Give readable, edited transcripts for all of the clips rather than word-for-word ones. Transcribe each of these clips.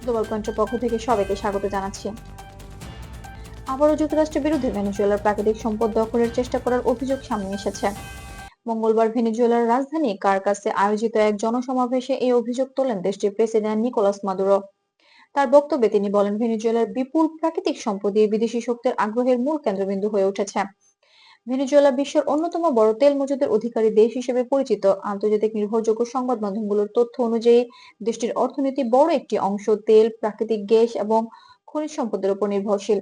Global পয়েন্টের পক্ষ থেকে সবাইকে স্বাগত জানাচ্ছি। আবারও যুক্তরাষ্ট্রের বিরুদ্ধে ভেনেজুয়েলার প্রাকৃতিক সম্পদ দখলের চেষ্টা করার অভিযোগ সামনে এসেছে। মঙ্গলবার ভেনেজুয়েলার রাজধানী কারকাসে আয়োজিত এক জনসমাবেশে এই অভিযোগ তোলেন দেশটির প্রেসিডেন্ট নিকোলাস মাদুরো। তার বক্তব্যে তিনি বলেন, ভেনেজুয়েলার বিপুল প্রাকৃতিক সম্পদ দিয়ে বিদেশি শক্তির আগ্রহের মূল কেন্দ্রবিন্দু হয়ে উঠেছে। ভেনেজুয়েলা বিশ্বের অন্যতম বড় তেল মজুদের অধিকারী দেশ হিসেবে পরিচিত। আন্তর্জাতিক নির্ভরযোগ্য সংবাদ মাধ্যমগুলোর তথ্য অনুযায়ী দেশটির অর্থনীতির বড় একটি অংশ তেল, প্রাকৃতিক গ্যাস এবং খনিজ সম্পদের উপর নির্ভরশীল।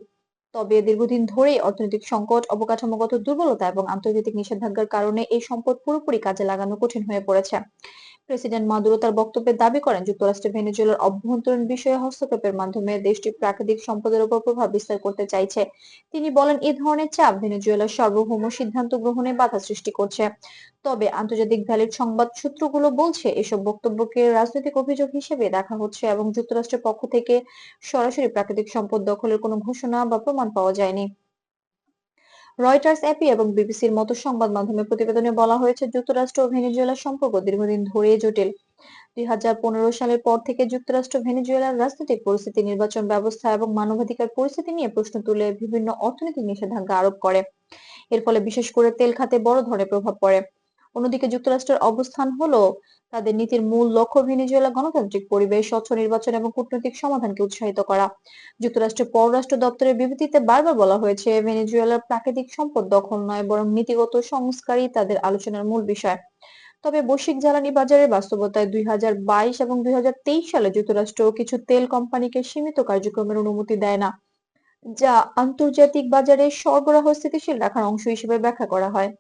তবে দীর্ঘদিন ধরেই অর্থনৈতিক সংকট, অবকাঠামোগত দুর্বলতা এবং আন্তর্জাতিক নিষেধাজ্ঞার কারণে এই সম্পদ পুরোপুরি কাজে লাগানো কঠিন হয়ে পড়েছে। প্রেসিডেন্ট মাদুরো তার বক্তব্যে দাবি করেন, যুক্তরাষ্ট্র ভেনেজুয়েলার অভ্যন্তরীণ বিষয়ে হস্তক্ষেপের মাধ্যমে দেশটির প্রাকৃতিক সম্পদের উপর প্রভাব বিস্তার করতে চাইছে। তিনি বলেন, এই ধরনের চাপ ভেনেজুয়েলার সার্বভৌম সিদ্ধান্ত গ্রহণে বাধা সৃষ্টি করছে। তবে আন্তর্জাতিক ভ্যালিড সংবাদ সূত্রগুলো বলছে, এসব বক্তব্যকে রাজনৈতিক অভিযোগ হিসেবে দেখা হচ্ছে এবং যুক্তরাষ্ট্রের পক্ষ থেকে সরাসরি প্রাকৃতিক সম্পদ দখলের কোনো ঘোষণা বা প্রমাণ পাওয়া যায়নি। রয়টার্স, এপি এবং বিবিসির মতো সংবাদ মাধ্যমের প্রতিবেদনে বলা হয়েছে, যুক্তরাষ্ট্র ও ভেনেজুয়েলার সম্পর্ক দীর্ঘদিন ধরেই জটিল। 2015 সালের পর থেকে যুক্তরাষ্ট্র ভেনেজুয়েলার রাজনৈতিক পরিস্থিতি, নির্বাচন ব্যবস্থা এবং মানবাধিকার পরিস্থিতি নিয়ে প্রশ্ন তুলে বিভিন্ন অর্থনৈতিক নিষেধাজ্ঞা আরোপ করে। এর ফলে বিশেষ করে তেল খাতে বড় ধরনের প্রভাব পড়ে। অন্যদিকে যুক্তরাষ্ট্রের অবস্থান হলো তাদের নীতির মূল লক্ষ্য ভেনেজুয়েলা গণতান্ত্রিক পরিবেশ, স্বচ্ছ নির্বাচন এবং কূটনৈতিক সমাধানকে উৎসাহিত করা। যুক্তরাষ্ট্রের পররাষ্ট্র দপ্তরের বিবৃতিতে বারবার বলা হয়েছে, ভেনেজুয়েলার প্রাকৃতিক সম্পদ দখল নয়, বরং নীতিগত সংস্কারই তাদের আলোচনার মূল বিষয়। তবে বৈশ্বিক জ্বালানি বাজারের বাস্তবতায় 2022 এবং 2023 সালে যুক্তরাষ্ট্র কিছু তেল কোম্পানিকে সীমিত কার্যক্রমের অনুমতি দেয় না, যা আন্তর্জাতিক বাজারে সরবরাহ স্থিতিশীল রাখার অংশ হিসেবে ব্যাখ্যা করা হয়।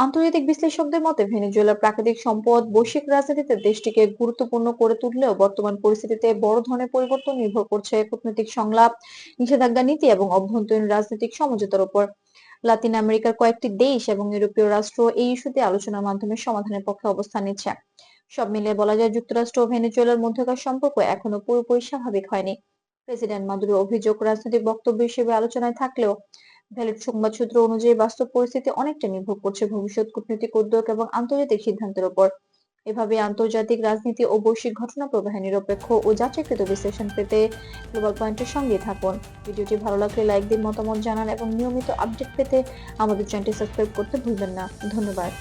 আন্তর্জাতিক বিশ্লেষকদের মতে, ভেনেজুয়েলার প্রাকৃতিক সম্পদ বৈশ্বিক রাজনীতিতে দেশটিকে গুরুত্বপূর্ণ করে তুললেও বর্তমান পরিস্থিতিতে বড় ধরনের পরিবর্তন নির্ভর করছে কূটনৈতিক সংলাপ, নিষেধাজ্ঞা নীতি এবং অভ্যন্তরীণ রাজনৈতিক সমঝোতার উপর। লাতিন আমেরিকার কয়েকটি দেশ এবং ইউরোপীয় রাষ্ট্র এই ইস্যুতে আলোচনার মাধ্যমে সমাধানের পক্ষে অবস্থান নিচ্ছে। সব মিলিয়ে বলা যায়, যুক্তরাষ্ট্র ও ভেনেজুয়েলার মধ্যকার সম্পর্ক এখনো পুরোপুরি স্বাভাবিক হয়নি। প্রেসিডেন্ট মাদুরোর অভিযোগ রাজনৈতিক বক্তব্য হিসেবে আলোচনায় থাকলেও ভ্যালিড সংবাদ সূত্র অনুযায়ী বাস্তব পরিস্থিতি অনেকটা নির্ভর করছে ভবিষ্যৎ কূটনৈতিক উদ্যোগ এবং আন্তর্জাতিক সিদ্ধান্তের উপর। এভাবে আন্তর্জাতিক রাজনীতি ও বৈশ্বিক ঘটনা প্রবাহে নিরপেক্ষ ও যাচাইকৃত বিশ্লেষণ পেতে গ্লোবাল পয়েন্টের সঙ্গেই থাকুন। ভিডিওটি ভালো লাগলে লাইক দিন, মতামত জানান এবং নিয়মিত আপডেট পেতে আমাদের চ্যানেলটি সাবস্ক্রাইব করতে ভুলবেন না। ধন্যবাদ।